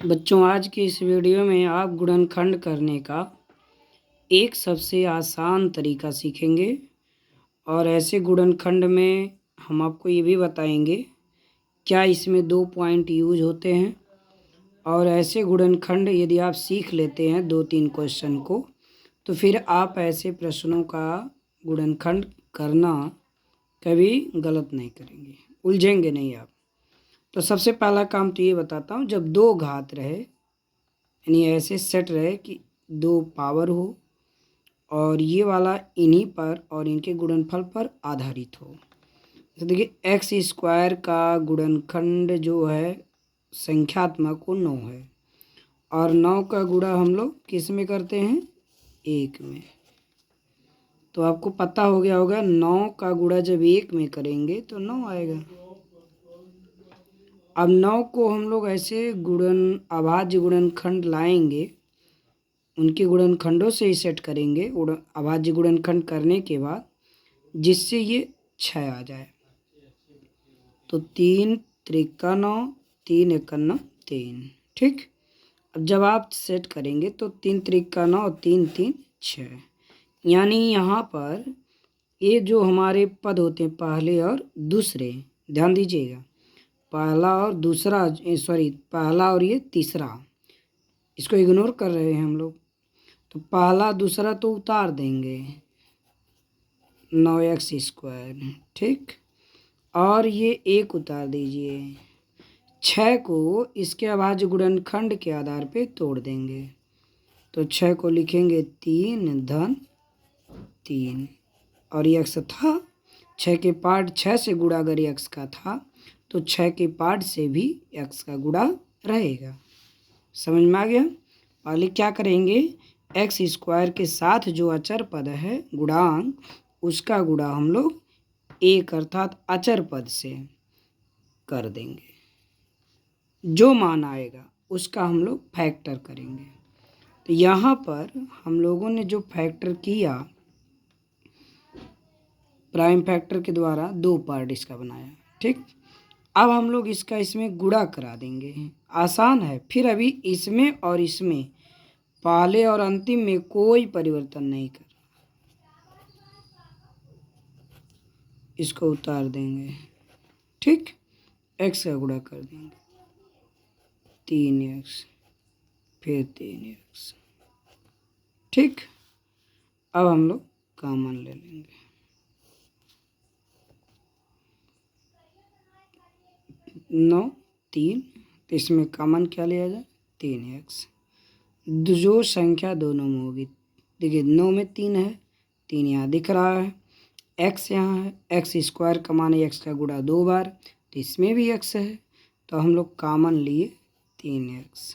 बच्चों, आज की इस वीडियो में आप गुणनखंड करने का एक सबसे आसान तरीका सीखेंगे और ऐसे गुणनखंड में हम आपको ये भी बताएंगे क्या इसमें 2 पॉइंट यूज होते हैं। और ऐसे गुणनखंड यदि आप सीख लेते हैं 2-3 क्वेश्चन को, तो फिर आप ऐसे प्रश्नों का गुणनखंड करना कभी गलत नहीं करेंगे, उलझेंगे नहीं आप। तो सबसे पहला काम तो ये बताता हूँ, जब 2 घात रहे यानी ऐसे सेट रहे कि 2 पावर हो और ये वाला इन्हीं पर और इनके गुणनफल पर आधारित हो। तो देखिए एक्स स्क्वायर का गुणनखंड जो है संख्यात्मक वो 9 है और 9 का गुणा हम लोग किस में करते हैं? 1 में। तो आपको पता हो गया होगा 9 का गुणा जब 1 में करेंगे तो 9 आएगा। अब 9 को हम लोग ऐसे अभाज्य गुणनखंड लाएंगे, उनके गुणनखंडों से ही सेट करेंगे अभाज्य गुणनखंड करने के बाद, जिससे ये 6 आ जाए। तो 3 त्रिका 9, 3 एका 9, 3। ठीक। अब जब आप सेट करेंगे तो 3 त्रिका 9 और 3 3 6, यानी यहाँ पर ये जो हमारे पद होते हैं पहले और दूसरे, ध्यान दीजिएगा, पहला और दूसरा, पहला और ये तीसरा, इसको इग्नोर कर रहे हैं हम लोग। तो पहला दूसरा तो उतार देंगे 9x स्क्वायर, ठीक। और ये 1 उतार दीजिए। 6 को इसके अभाज्य गुणनखंड के आधार पे तोड़ देंगे। तो 6 को लिखेंगे 3 धन 3 और ये x था। 6 के पार्ट 6 से गुणा अगर x का था तो 6 के पार्ट से भी x का गुणा रहेगा। समझ में आ गया? पहले क्या करेंगे, एक्स स्क्वायर के साथ जो अचर पद है गुणांक, उसका गुणा हम लोग 1 अर्थात अचर पद से कर देंगे। जो मान आएगा उसका हम लोग फैक्टर करेंगे। तो यहाँ पर हम लोगों ने जो फैक्टर किया, प्राइम फैक्टर के द्वारा 2 पार्ट इसका बनाया, ठीक। अब हम लोग इसका इसमें गुणा करा देंगे, आसान है। फिर अभी इसमें और इसमें पहले और अंतिम में कोई परिवर्तन नहीं कर, इसको उतार देंगे, ठीक। x का गुणा कर देंगे 3x फिर 3x, ठीक। अब हम लोग कॉमन ले लेंगे, 9 3, तो इसमें कॉमन क्या लिया जाए? 3x। जो संख्या दोनों में होगी, देखिए 9 में 3 है, 3 यहाँ दिख रहा है, x यहाँ है, एक्स स्क्वायर का मान है x का गुणा 2 बार, तो इसमें भी x है। तो हम लोग कॉमन लिए 3x।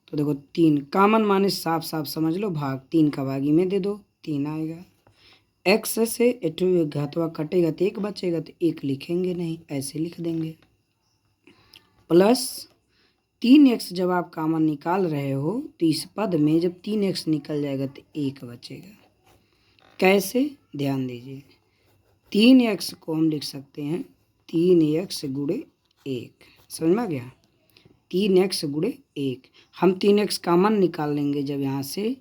तो देखो 3 कॉमन माने साफ साफ समझ लो, भाग 3 का भागी में दे दो, 3 आएगा। x से एटू घातवा कटेगा तो 1 बचेगा, तो 1 लिखेंगे नहीं, ऐसे लिख देंगे। प्लस 3x जब आप कॉमन निकाल रहे हो तो इस पद में जब 3x निकल जाएगा तो 1 बचेगा। कैसे? ध्यान दीजिए, 3x को हम लिख सकते हैं 3x गुणे 1। समझ में आ गया? 3x गुणे 1। हम 3x कॉमन निकाल लेंगे, जब यहाँ से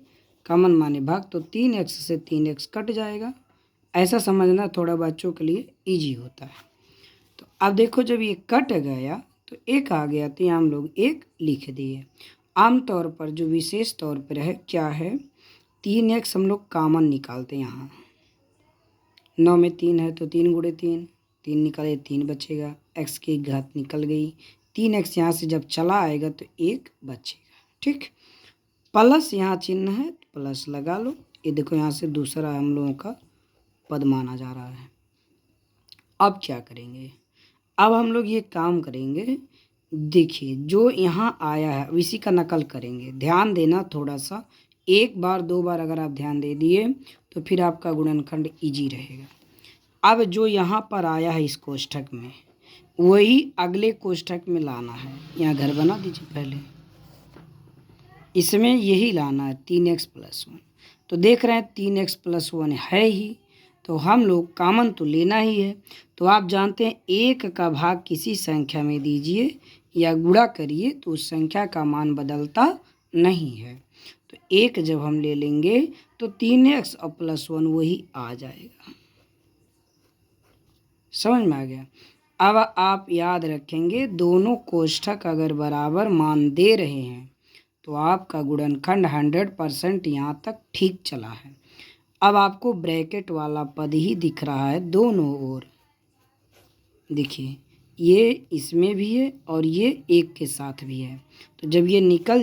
कॉमन माने भाग, तो 3x से 3x कट जाएगा। ऐसा समझना थोड़ा बच्चों के लिए इजी होता है। तो अब देखो जब ये कट गया तो 1 आ गया, तो यहाँ हम लोग 1 लिख दिए। आमतौर पर जो विशेष तौर पर है क्या है, 3x हम लोग कॉमन निकालते हैं। यहाँ 9 में 3 है तो 3 गुणे 3, 3 निकाले 3 बचेगा, x की घात निकल गई। 3x यहाँ से जब चला आएगा तो 1 बचेगा, ठीक। प्लस यहाँ चिन्ह है, प्लस लगा लो। ये देखो यहाँ से दूसरा हम लोगों का पद माना जा रहा है। अब क्या करेंगे, अब हम लोग ये काम करेंगे, देखिए जो यहाँ आया है इसी का नकल करेंगे। ध्यान देना थोड़ा सा, 1 बार 2 बार अगर आप ध्यान दे दिए तो फिर आपका गुणनखंड इजी रहेगा। अब जो यहाँ पर आया है इस कोष्ठक में, वही अगले कोष्ठक में लाना है। यहाँ घर बना दीजिए पहले, इसमें यही लाना है 3x + 1। तो देख रहे हैं 3x + 1 है ही, तो हम लोग कॉमन तो लेना ही है। तो आप जानते हैं 1 का भाग किसी संख्या में दीजिए, या गुणा करिए तो उस संख्या का मान बदलता नहीं है। तो 1 जब हम ले लेंगे तो 3x और +1 वही आ जाएगा। समझ में आ गया। अब आप याद रखेंगे दोनों कोष्ठक अगर बराबर मान दे रहे हैं तो आपका गुणनखंड 100% यहाँ तक ठीक चला है। अब आपको ब्रैकेट वाला पद ही दिख रहा है दोनों ओर। देखिए ये इसमें भी है और ये 1 के साथ भी है। तो जब ये निकल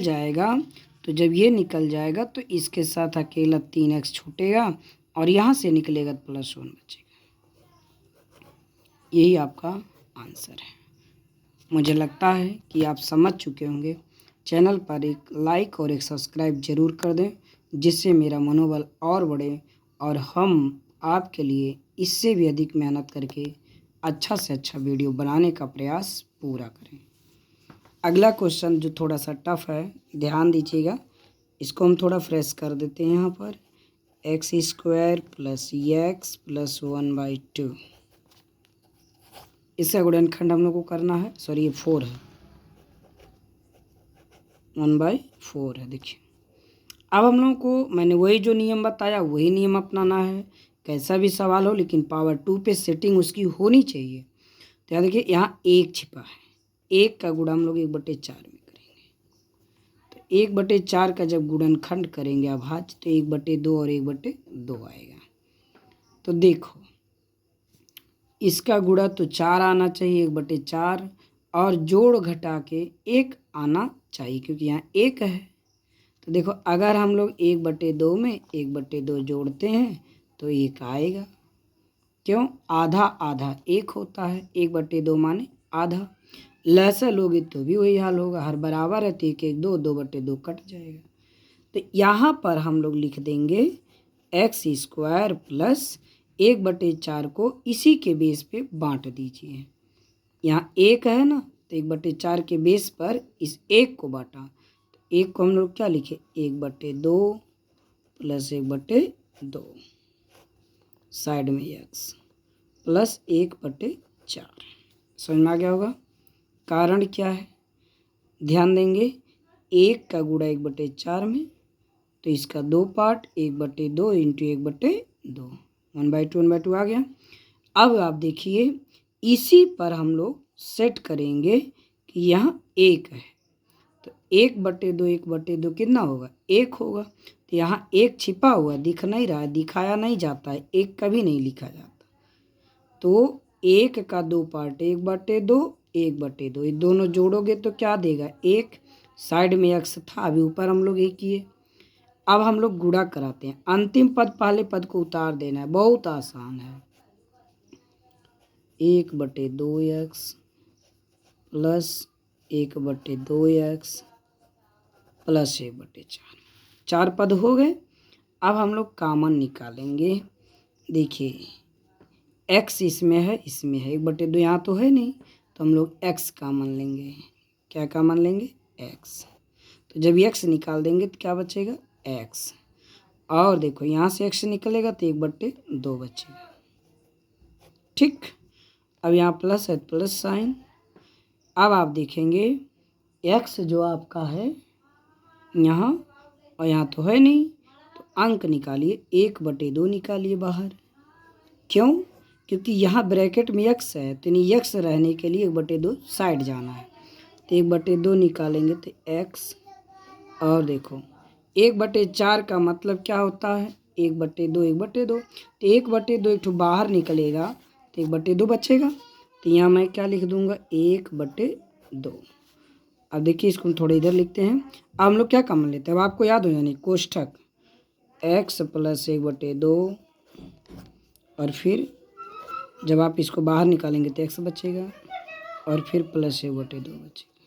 जाएगा तो इसके साथ अकेला 3x छूटेगा और यहाँ से निकलेगा तो +1 बचेगा। यही आपका आंसर है। मुझे लगता है कि आप समझ चुके होंगे। चैनल पर एक लाइक और एक सब्सक्राइब जरूर कर दें, जिससे मेरा मनोबल और बढ़े और हम आपके लिए इससे भी अधिक मेहनत करके अच्छा से अच्छा वीडियो बनाने का प्रयास पूरा करें। अगला क्वेश्चन जो थोड़ा सा टफ है, ध्यान दीजिएगा। इसको हम थोड़ा फ्रेश कर देते हैं। यहाँ पर x² + x + 1/2 इसका गुणनखंड हम लोग को करना है। सॉरी ये 4 है, 1/4 है। देखिए अब हम लोगों को मैंने वही जो नियम बताया वही नियम अपनाना है। कैसा भी सवाल हो लेकिन पावर 2 पे सेटिंग उसकी होनी चाहिए। तो याद देखिए यहाँ 1 छिपा है, 1 का गुणा हम लोग 1/4 में करेंगे। तो 1/4 का जब गुणनखंड करेंगे अभाज्य तो 1/2 और 1/2 आएगा। तो देखो इसका गुणा तो 4 आना चाहिए 1/4 और जोड़ घटा के 1 आना चाहिए क्योंकि यहाँ 1 है। तो देखो अगर हम लोग 1/2 में 1/2 जोड़ते हैं तो 1 आएगा। क्यों? आधा आधा 1 होता है, 1/2 माने आधा। लहसा लोगे तो भी वही हाल होगा, हर बराबर है तो 1 1 2 2/2 कट जाएगा। तो यहाँ पर हम लोग लिख देंगे x² + 1/4 को इसी के बेस पे बांट दीजिए। यहाँ 1 है ना, तो 1/4 के बेस पर इस 1 को बांटा। तो 1 को हम लोग क्या लिखे 1/2 + 1/2 साइड में x + 1/4। समझ में आ गया होगा। कारण क्या है ध्यान देंगे, 1 का गुणा 1/4 में तो इसका 2 पार्ट 1/2 × 1/2 1/2 आ गया। अब आप देखिए इसी पर हम लोग सेट करेंगे कि यहाँ 1 है तो 1/2 1/2 कितना होगा 1 होगा। तो यहाँ 1 छिपा हुआ दिख नहीं रहा है, दिखाया नहीं जाता है, 1 कभी नहीं लिखा जाता। तो 1 का 2 पार्ट 1/2 1/2 ये दोनों जोड़ोगे तो क्या देगा 1। साइड में x था, अभी ऊपर हम लोग 1 किए। अब हम लोग गुणा कराते हैं। अंतिम पद पहले पद को उतार देना है, बहुत आसान है। 1/2x + 1/2x + 1/4 4 पद हो गए। अब हम लोग कॉमन निकालेंगे। देखिए x इसमें है 1/2 यहाँ तो है नहीं, तो हम लोग x कॉमन लेंगे। क्या कॉमन लेंगे x। तो जब x निकाल देंगे तो क्या बचेगा x। और देखो यहाँ से x निकलेगा तो 1/2 बचेगा। ठीक, अब यहाँ प्लस है प्लस साइन। अब आप देखेंगे x जो आपका है यहाँ और यहाँ तो है नहीं, तो अंक निकालिए 1/2 निकालिए बाहर। क्यों? क्योंकि यहाँ ब्रैकेट में x है तो नहीं x रहने के लिए 1/2 साइड जाना है। तो 1/2 निकालेंगे तो x। और देखो 1/4 का मतलब क्या होता है 1/2 1/2। तो 1/2 एक ठो बाहर निकलेगा तो 1/2 बचेगा। तो यहाँ मैं क्या लिख दूंगा 1/2। अब देखिए इसको हम थोड़ा इधर लिखते हैं। अब हम लोग क्या कॉमन लेते हैं, अब आपको याद हो जानी कोष्ठक x + 1/2 और फिर जब आप इसको बाहर निकालेंगे तो x बचेगा और फिर + 1/2 बचेगा।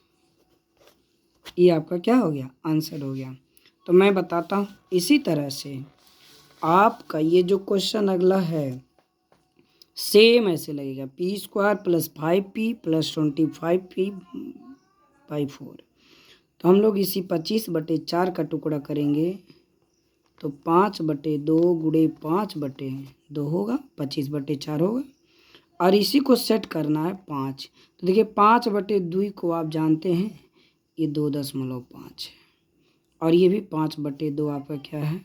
ये आपका क्या हो गया आंसर हो गया। तो मैं बताता हूँ इसी तरह से आपका ये जो क्वेश्चन अगला है सेम ऐसे लगेगा p² + 5p + 25p/4। तो हम लोग इसी 25/4 का टुकड़ा करेंगे तो 5/2 × 5/2 होगा 25/4 होगा। और इसी को सेट करना है 5। तो देखिए 5/2 को आप जानते हैं ये 2.5 है, और ये भी 5/2 आपका क्या है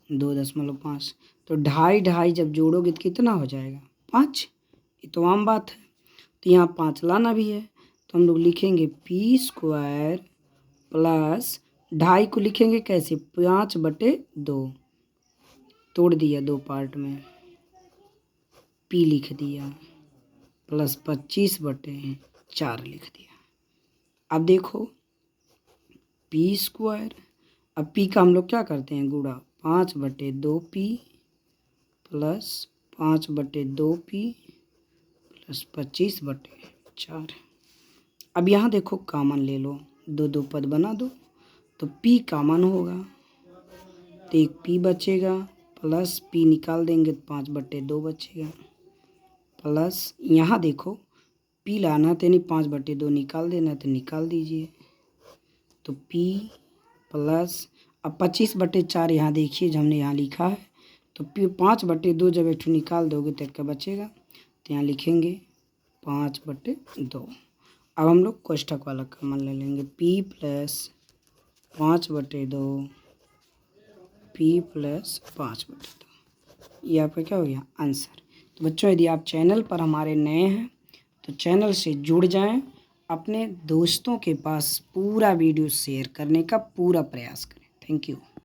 2.5। तो 2.5 जब जोड़ोगे तो कितना हो जाएगा 5। ये तो आम बात है। तो यहाँ 5 लाना भी है, तो हम लोग लिखेंगे p² प्लस 2.5 को लिखेंगे कैसे 5/2, तोड़ दिया 2 पार्ट में, p लिख दिया प्लस 25/4 लिख दिया। अब देखो p², अब p का हम लोग क्या करते हैं गुणा 5/2p प्लस 5/2p प्लस 25/4। अब यहाँ देखो कॉमन ले लो, 2 पद बना दो, तो p कॉमन होगा तो एक p बचेगा, प्लस p निकाल देंगे तो 5/2 बचेगा, प्लस यहाँ देखो p लाना तो नहीं 5/2 निकाल देना तो निकाल दीजिए, तो p प्लस अब 25/4 यहाँ देखिए जो हमने यहाँ लिखा है, तो 5/2 जब एक निकाल दोगे तो क्या बचेगा, तो यहाँ लिखेंगे 5/2। अब हम लोग कोष्ठक वाला कॉमन ले लेंगे, p प्लस 5/2 p प्लस 5/2, ये आपका क्या हो गया आंसर। तो बच्चों यदि आप चैनल पर हमारे नए हैं तो चैनल से जुड़ जाएं, अपने दोस्तों के पास पूरा वीडियो शेयर करने का पूरा प्रयास करें। Thank you.